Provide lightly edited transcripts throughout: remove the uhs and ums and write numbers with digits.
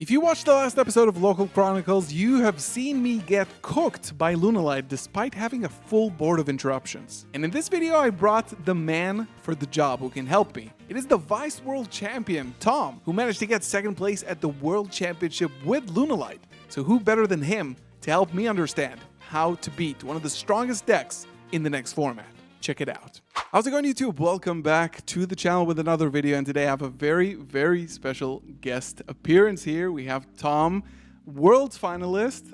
If you watched the last episode of Local Chronicles, you have seen me get cooked by Lunalight despite having a full board of interruptions. And in this video, I brought the man for the job who can help me. It is the Vice World Champion, Tom, who managed to get second place at the World Championship with Lunalight. So who better than him to help me understand how to beat one of the strongest decks in the next format? Check it out. How's it going, YouTube? Welcome back to the channel with another video, and today I have a very, very special guest appearance here. We have Tom, Worlds finalist,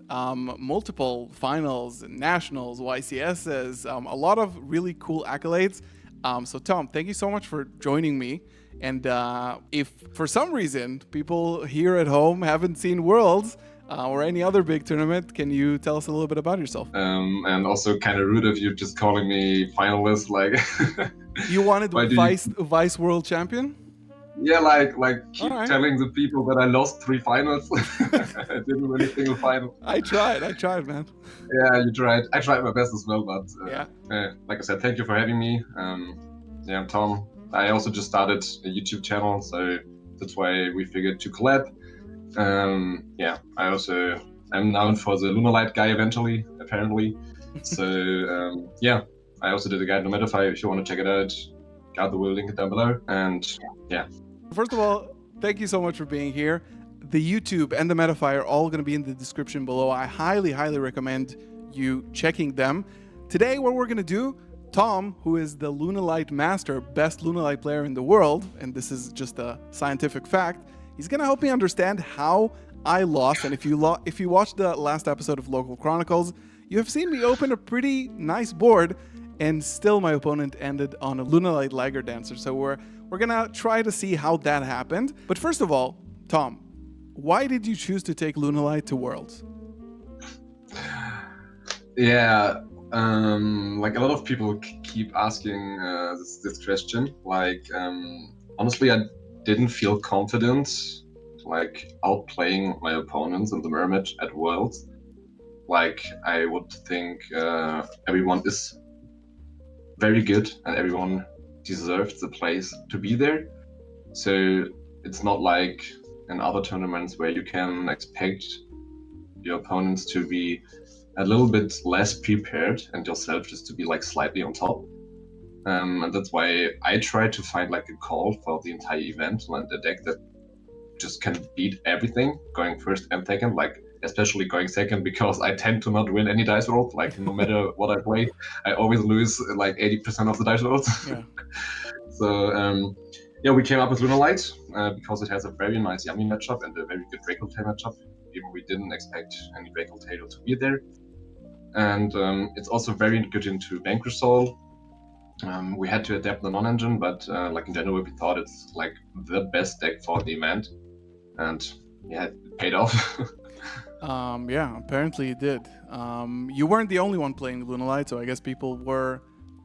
multiple finals, nationals, YCSs, a lot of really cool accolades. So Tom, thank you so much for joining me. And if for some reason people here at home haven't seen Worlds, or any other big tournament, can you tell us a little bit about yourself? And also kind of rude of you just calling me finalist, like... You wanted Vice World Champion? Yeah, like keep telling the people that I lost 3 finals. I didn't win a single final. I tried, man. Yeah, you tried. I tried my best as well, but like I said, thank you for having me. Yeah, I'm Tom. I also just started a YouTube channel, so that's why we figured to collab. Yeah, I'm known for the Lunalight guy eventually, apparently. So yeah, I also did a guide on Metafire. If you want to check it out, Galzo will link it down below. And yeah. First of all, thank you so much for being here. The YouTube and the Metafire are all going to be in the description below. I highly, highly recommend you checking them. Today, what we're going to do, Tom, who is the Lunalight master, best Lunalight player in the world, and this is just a scientific fact, he's going to help me understand how I lost. And if you watched the last episode of Local Chronicles, you have seen me open a pretty nice board, and still my opponent ended on a Lunalight Lagger Dancer. So we're going to try to see how that happened. But first of all, Tom, why did you choose to take Lunalight to Worlds? Yeah, like a lot of people keep asking this question. Like, honestly, I didn't feel confident like outplaying my opponents in the Mermaid at Worlds. Like, I would think everyone is very good and everyone deserves the place to be there. So it's not like in other tournaments where you can expect your opponents to be a little bit less prepared and yourself just to be like slightly on top. And that's why I try to find like a call for the entire event, and a deck that just can beat everything, going first and second, like especially going second, because I tend to not win any dice rolls. Like no matter what I play, I always lose like 80% of the dice rolls. Yeah. So yeah, we came up with Lunalight because it has a very nice Yummy matchup and a very good Draco Tail matchup. Even we didn't expect any Draco Tail to be there. And it's also very good into Vanquish Soul. We had to adapt the non-engine, but like in general, we thought it's like the best deck for the event, and yeah, it paid off. Yeah, apparently it did. You weren't the only one playing Lunalight, so I guess people were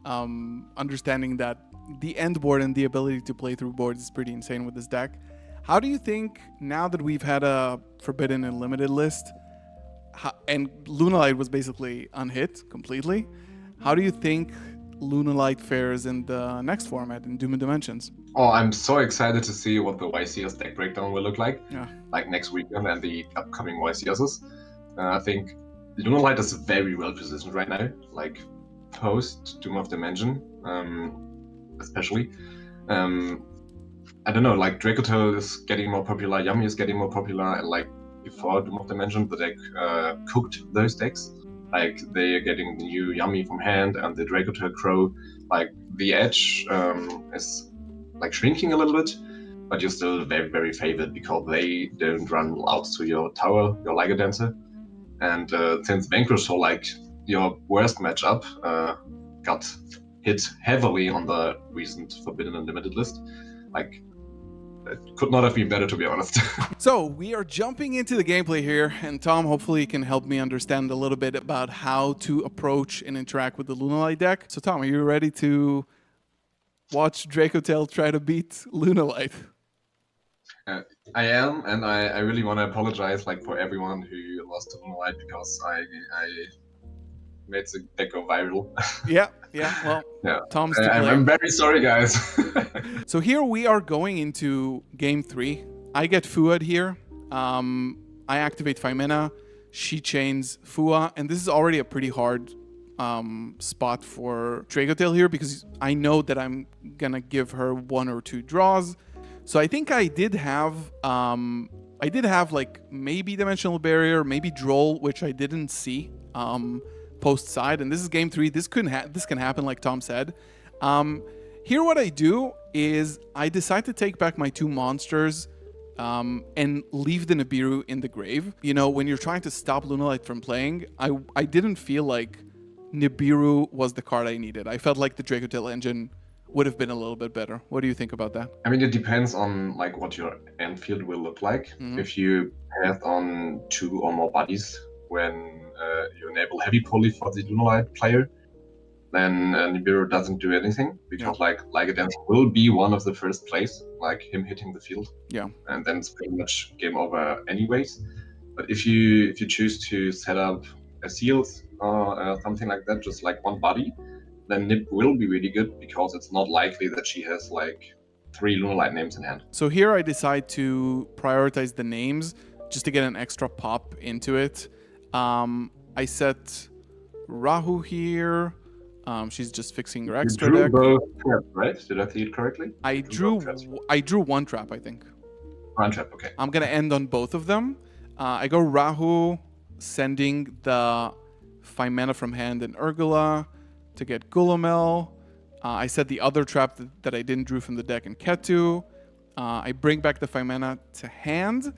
understanding that the end board and the ability to play through boards is pretty insane with this deck. How do you think, now that we've had a Forbidden and Limited list, and Lunalight was basically unhit completely, how do you think Lunalight fares in the next format in Doom and Dimensions? Oh, I'm so excited to see what the YCS deck breakdown will look like, like next weekend and the upcoming YCSs. I think Lunalight is very well positioned right now, like post Doom of Dimension, especially. I don't know, like Draco Tail is getting more popular, Yummy is getting more popular, and like before Doom of Dimension, the deck cooked those decks. Like they are getting the new Yummy from hand and the Draco Tail Crow. Like the edge is like shrinking a little bit, but you're still very, very favored because they don't run out to your tower, your Lagger Dancer. And since Vanquish Soul, like your worst matchup, got hit heavily on the recent Forbidden and Limited list, like it could not have been better, to be honest. So we are jumping into the gameplay here, and Tom hopefully can help me understand a little bit about how to approach and interact with the Lunalight deck. So Tom, are you ready to watch Draco Tail try to beat Lunalight? I am, and I really want to apologize like for everyone who lost to Lunalight, because I made the deck go viral. Yeah, well, yeah. Tom's to blame. I'm very sorry, guys. So here we are going into game 3. I get Fuad here. I activate Femena, she chains Fua, and this is already a pretty hard spot for Dragotail here because I know that I'm gonna give her 1 or 2 draws. So I think I did have like maybe Dimensional Barrier, maybe Droll, which I didn't see post side. And this is game 3. This can happen, like Tom said. Here what I do is I decide to take back my 2 monsters and leave the Nibiru in the grave. You know, when you're trying to stop Lunalight from playing, I didn't feel like Nibiru was the card I needed. I felt like the Dragotail engine would have been a little bit better. What do you think about that? I mean, it depends on like what your end field will look like. If you path on 2 or more bodies when you enable heavy poly for the Lunalight player, then Nibiru doesn't do anything because like a dance will be one of the first plays, like him hitting the field. Yeah. And then it's pretty much game over anyways. But if you choose to set up a seals or something like that, just like 1 body, then Nib will be really good because it's not likely that she has like 3 Lunalight names in hand. So here I decide to prioritize the names just to get an extra pop into it. I set Rahu here. She's just fixing her extra you drew deck. both traps, right? Did I see it correctly? I drew 1 trap, I think. 1 trap, okay. I'm gonna end on both of them. I go Rahu, sending the Femena from hand and Urgula to get Gulamel. I set the other trap that I didn't drew from the deck in Ketu. I bring back the Femena to hand.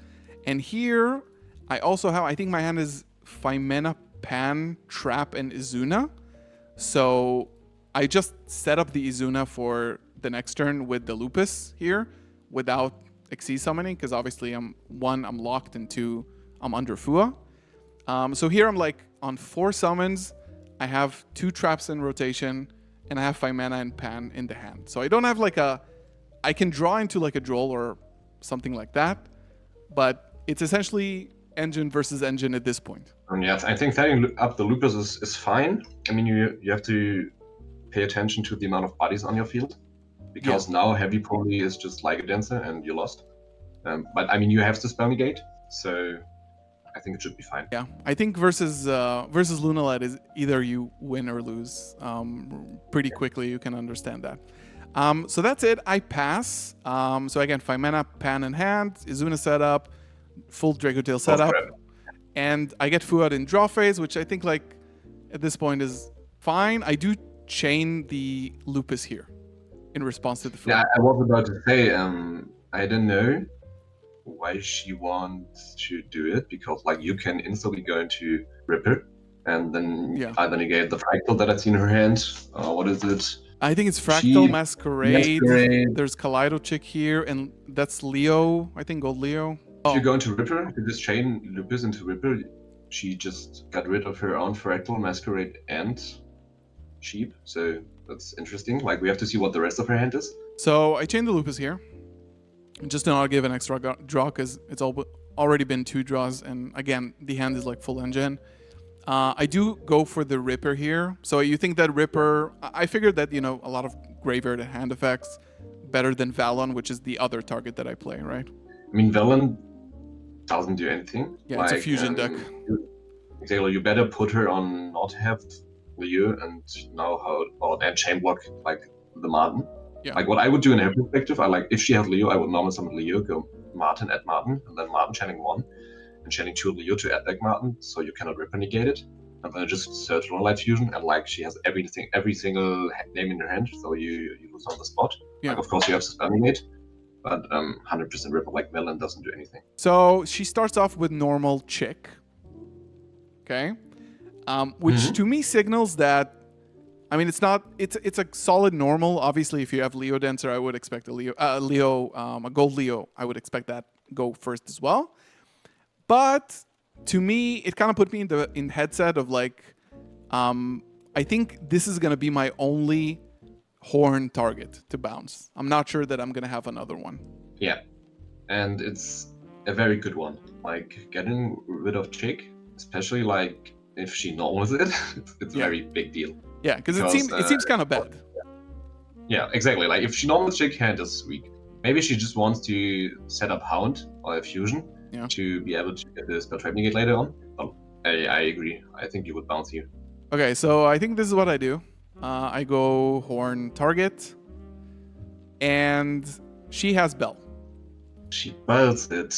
And here, I also have, I think my hand is Femena, Pan, Trap, and Izuna. So I just set up the Izuna for the next turn with the Lupus here without Xyz summoning because obviously I'm locked, and 2, I'm under Fua. So here I'm like on 4 summons, I have 2 traps in rotation, and I have Femena and Pan in the hand. So I don't have like I can draw into like a Droll or something like that, but it's essentially engine versus engine at this point. Yes, I think setting up the Lupus is fine. I mean, you have to pay attention to the amount of bodies on your field because now heavy poly is just like a dancer and you lost. But I mean, you have to spell negate, so I think it should be fine. Yeah, I think versus Lunalight is either you win or lose pretty quickly. You can understand that. So that's it. I pass. So again, Femena, Pan in hand, Izuna setup, full Dragotail setup, and I get Fuad in draw phase, which I think like at this point is fine. I do chain the Lupus here in response to the Fuad. Yeah, I was about to say, I didn't know why she wants to do it because like you can instantly go into Ripper and then either negate the Fractal that I see in her hand. What is it? I think it's Fractal, Masquerade. There's Kaleido Chick here, and that's Leo. I think Gold Leo. If you go into Ripper, you just chain Lupus into Ripper. She just got rid of her own Fractal, Masquerade, and Sheep. So that's interesting. Like we have to see what the rest of her hand is. So I chain the Lupus here. Just to not give an extra draw because it's already been 2 draws, and again the hand is like full engine. I do go for the Ripper here. So you think that Ripper? I figured that a lot of graveyard and hand effects better than Valon, which is the other target that I play, right? I mean Valon doesn't do anything. Yeah, like, it's a fusion deck. Exactly. You better put her on not have Leo and know how about and chain block like the Martin. Yeah. Like what I would do in her perspective, I like if she had Leo, I would normally summon Leo, go Martin, add Martin, and then Martin channeling 1, and channeling 2 Leo to add back Martin, so you cannot Ripper negate it. And then just search Lunalight Fusion, and like she has every single name in her hand, so you lose on the spot. Yeah. Like of course you have to spell negate, but 100% Ripper like Melon doesn't do anything. So she starts off with normal Chick, okay, which to me signals that. I mean, it's a solid normal. Obviously, if you have Leo Dancer, I would expect a Gold Leo. I would expect that go first as well. But to me, it kind of put me in headset of like, I think this is gonna be my only horn target to bounce. I'm not sure that I'm gonna have another one. Yeah, and it's a very good one. Like getting rid of Chick, especially like if she normals it, it's a very big deal. Yeah, because it seems kind of bad. Yeah, exactly. Like if she normals Chick, hand is weak. Maybe she just wants to set up Hound or a Fusion, Yeah. to be able to get the spell trap negate later on. But I agree. I think you would bounce here. Okay, so I think this is what I do. I go horn target, and she has bell. She belts it.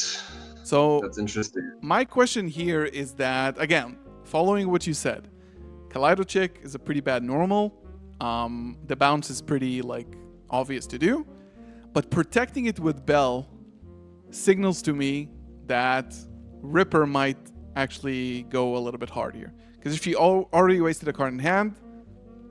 So That's interesting. my question here is that, again, following what you said, Kaleido Chick is a pretty bad normal. The bounce is pretty obvious to do, but protecting it with bell signals to me that Ripper might actually go a little bit hard here. Because if you already wasted a card in hand,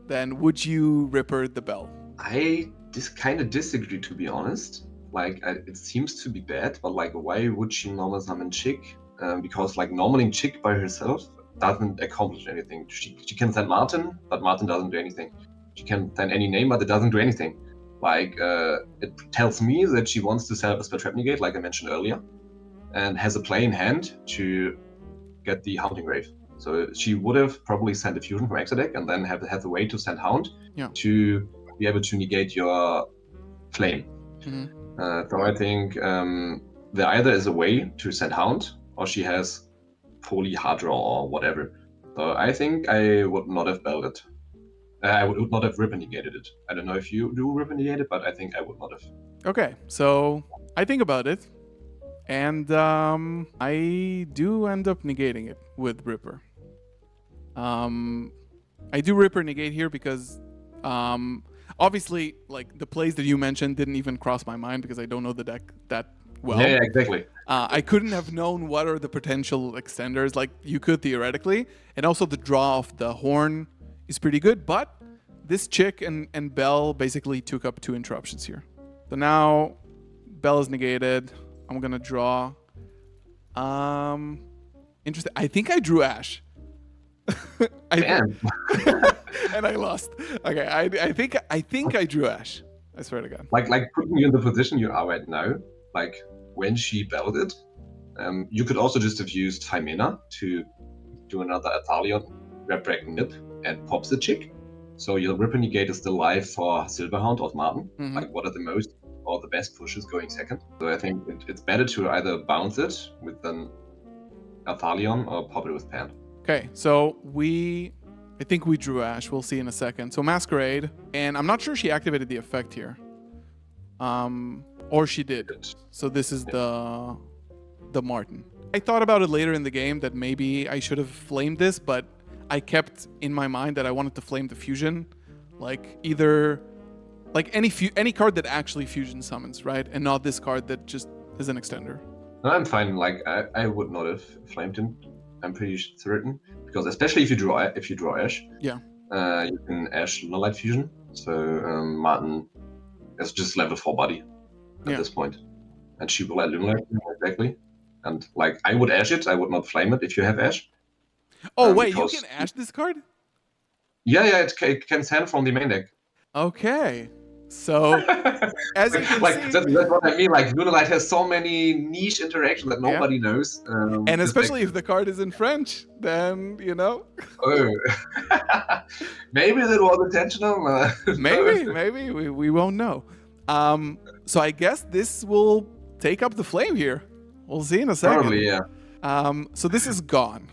then would you Ripper the bell? I kind of disagree, to be honest. It seems to be bad, but why would she normal summon Chick? Because normalling Chick by herself doesn't accomplish anything. She can send Martin, but Martin doesn't do anything. She can send any name, but it doesn't do anything. It tells me that she wants to set up a spell trap negate, like I mentioned earlier, and has a play in hand to get the Haunting Grave. So she would have probably sent a fusion from extra deck and then have the way to send Hound to be able to negate your flame. So I think there either is a way to send Hound, or she has fully hard draw or whatever. So I think I would not have belled it. I would not have Ripper negated it. I don't know if you do Ripper negate it, but I think I would not have. Okay, so I think about it, and I do end up negating it with Ripper. I do Ripper negate here because obviously the plays that you mentioned didn't even cross my mind because I don't know the deck that well. Yeah, exactly. I couldn't have known what are the potential extenders. You could theoretically, and also the draw of the horn is pretty good, but this Chick and Bell basically took up 2 interruptions here. So now Bell is negated. I'm gonna draw. Interesting. I think I drew Ash. Damn. And I lost. Okay, I think I drew Ash. I swear to God. Putting you in the position you are right now, when she belled it, you could also just have used Hymena to do another Athalion, Rebrack Nip, and pops the Chick. So your Ripper negate is still live for Silverhound or Martin. What are the most or the best pushes going second? So I think it's better to either bounce it with an Athalion or pop it with Pan. Okay, so I think we drew Ash. We'll see in a second. So Masquerade, and I'm not sure she activated the effect here. Or she did. So this is the Martin. I thought about it later in the game that maybe I should have flamed this, but I kept in my mind that I wanted to flame the fusion, any card that actually fusion summons, right? And not this card that just is an extender. No, I'm fine. I would not have flamed him. I'm pretty certain, because especially if you draw Ash, you can Ash Lunalight fusion. So Martin is just level 4 body at this point, and she will add Lunalight exactly. And I would Ash it. I would not flame it if you have Ash. Oh wait, you can Ash this card? Yeah, it can send from the main deck. Okay. So, as you can see, that's what I mean. Lunalight has so many niche interactions that nobody knows. And especially if the card is in French, then Oh, maybe that was intentional. maybe we won't know. So I guess this will take up the flame here. We'll see in a second. Probably, yeah. So this is gone.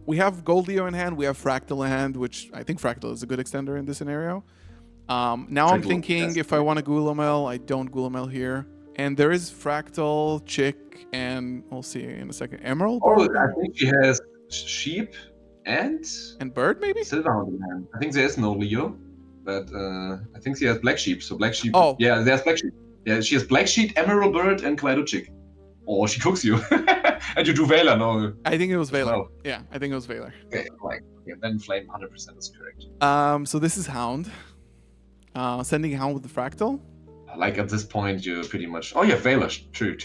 We have Goldio in hand. We have Fractal in hand, which I think Fractal is a good extender in this scenario. Now I'm thinking if I want to Gulamel, I don't Gulamel here. And there is Fractal, Chick, and we'll see in a second. Emerald? Oh, I think she has Sheep and Bird, maybe? Silverhound in hand. I think there is no Leo, but I think she has Black Sheep. So Black Sheep. Oh. Yeah, there's Black Sheep. Yeah, she has Black Sheep, Emerald Bird, and Kaleido Chick. Or she cooks you. And you do Valor, no? I think it was Valor. Oh. Yeah, I think it was Valor. Okay, then Flame 100% is correct. So this is Hound. Sending Hound with the Fractal. At this point, you're pretty much... Oh, yeah, Valor. True.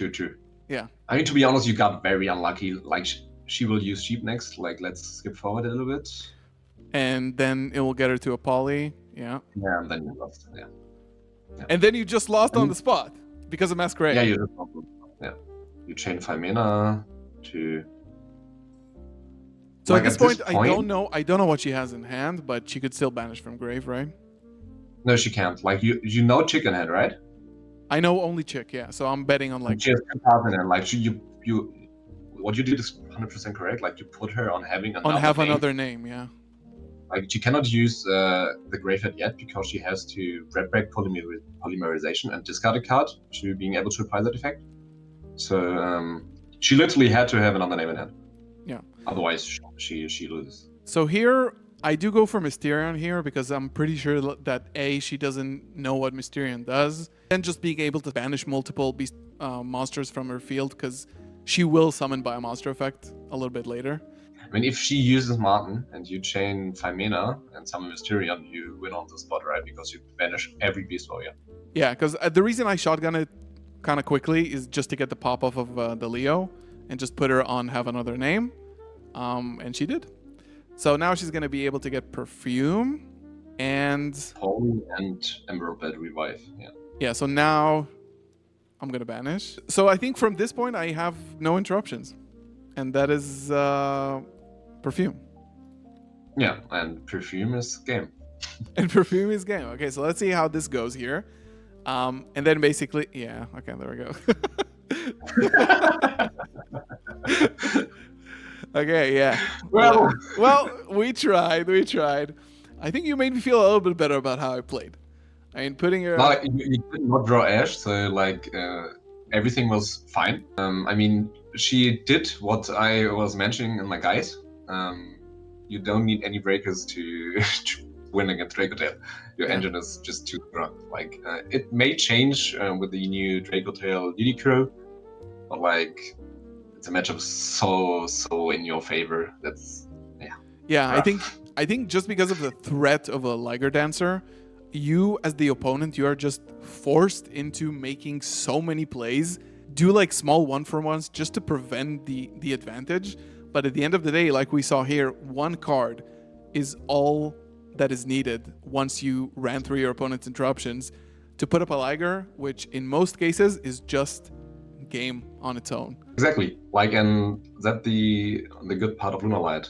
Yeah. I mean, to be honest, you got very unlucky. She will use Sheep next. Let's skip forward a little bit. And then it will get her to a poly. Yeah. Yeah, and then you lost. Yeah. And then you just lost on the spot because of Masquerade. Yeah, you just lost. Yeah. You chain Femina to... So at this point, I don't know what she has in hand, but she could still banish from grave, right? No, she can't. You know Chicken Head, right? I know only Chick, yeah. So I'm betting on She has 2,000 and you what you did is 100% correct. Like you put her on having On another have name. another name, yeah. Like she cannot use the graveyard yet because she has to red break polymerization and discard a card to being able to apply that effect. So she literally had to have another name in hand. Yeah. Otherwise, she loses. So here, I do go for Mysterion here because I'm pretty sure that she doesn't know what Mysterion does. And just being able to banish multiple monsters from her field because she will summon by a monster effect a little bit later. I mean, if she uses Martin and you chain Phimena and summon Mysterion, you win on the spot, right? Because you banish every beast warrior. Yeah, because the reason I shotgun it kind of quickly is just to get the pop off of the Leo and just put her on have another name. And she did. So now she's going to be able to get Perfume and... Holy and Emerald Bed Revive, yeah. Yeah, so now I'm going to banish. So I think from this point I have no interruptions. And that is Perfume. Yeah, and Perfume is game. And Perfume is game. Okay, so let's see how this goes here. And then basically... Yeah, okay, there we go. Okay, yeah. Well, we tried. I think you made me feel a little bit better about how I played. I mean, putting her... No, you did not draw Ash, so like everything was fine. I mean, she did what I was mentioning in my guide. You don't need any breakers to win against Dracotail. Your engine is just too strong. Like it may change with the new Dracotail Ludicro, but like it's a matchup so in your favor. That's yeah. rough. I think just because of the threat of a Liger Dancer, you as the opponent, you are just forced into making so many plays. Do like small 1-for-1s just to prevent the advantage. But at the end of the day, like we saw here, one card is all that is needed once you ran through your opponent's interruptions to put up a Liger, which in most cases is just game on its own. Exactly. Like, and that the good part of Lunalight.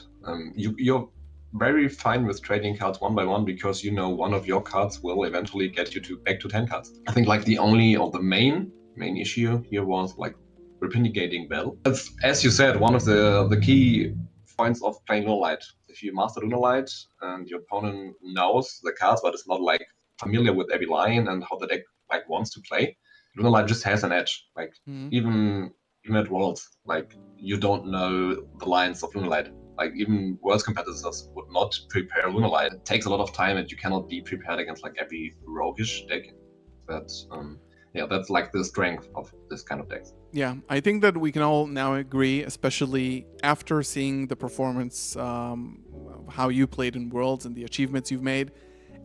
You're very fine with trading cards one by one because you know one of your cards will eventually get you back to 10 cards. I think like the only or the main issue here was like replicating Bell. That's, as you said, one of the key points of playing Lunalight. If you master Lunalight and your opponent knows the cards but is not like familiar with every line and how the deck like wants to play, Lunalight just has an edge. Like even at Worlds, like you don't know the lines of Lunalight. Like even Worlds competitors would not prepare Lunalight. It takes a lot of time and you cannot be prepared against like every roguish deck. But that's like the strength of this kind of decks. Yeah, I think that we can all now agree, especially after seeing the performance, how you played in Worlds and the achievements you've made,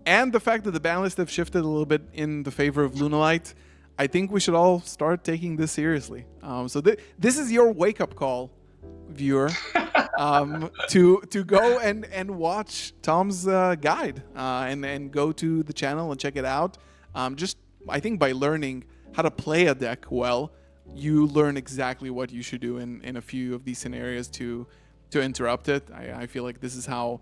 and the fact that the ban list have shifted a little bit in the favor of Lunalight. I think we should all start taking this seriously. So this is your wake-up call, viewer, to go and watch Tom's guide and go to the channel and check it out. Just I think by learning how to play a deck well, you learn exactly what you should do in a few of these scenarios to interrupt it. I feel like this is how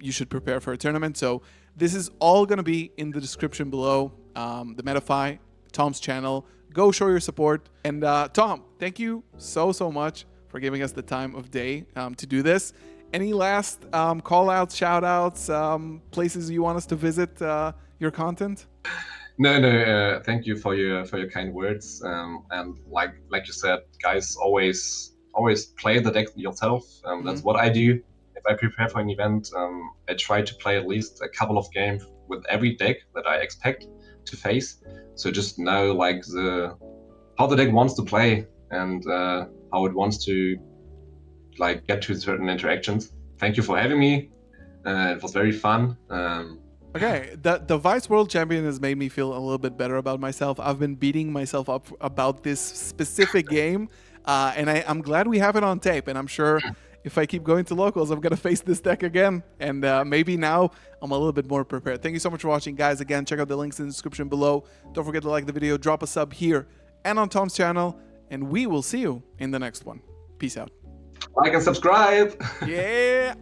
you should prepare for a tournament. So this is all going to be in the description below. The Metafy, Tom's channel. Go show your support. And Tom, thank you so much for giving us the time of day to do this. Any last call outs, shout outs, places you want us to visit your content? No. Thank you for your kind words. And like you said, guys, always play the deck yourself. That's what I do. If I prepare for an event, I try to play at least a couple of games with every deck that I expect to face. So just know like how the deck wants to play and how it wants to like get to certain interactions. Thank you for having me. It was very fun. Okay, the Vice World Champion has made me feel a little bit better about myself. I've been beating myself up about this specific game, and I'm glad we have it on tape. And I'm sure if I keep going to locals, I'm going to face this deck again. And maybe now I'm a little bit more prepared. Thank you so much for watching, guys. Again, check out the links in the description below. Don't forget to like the video, drop a sub here and on Tom's channel, and we will see you in the next one. Peace out. Like and subscribe. Yeah.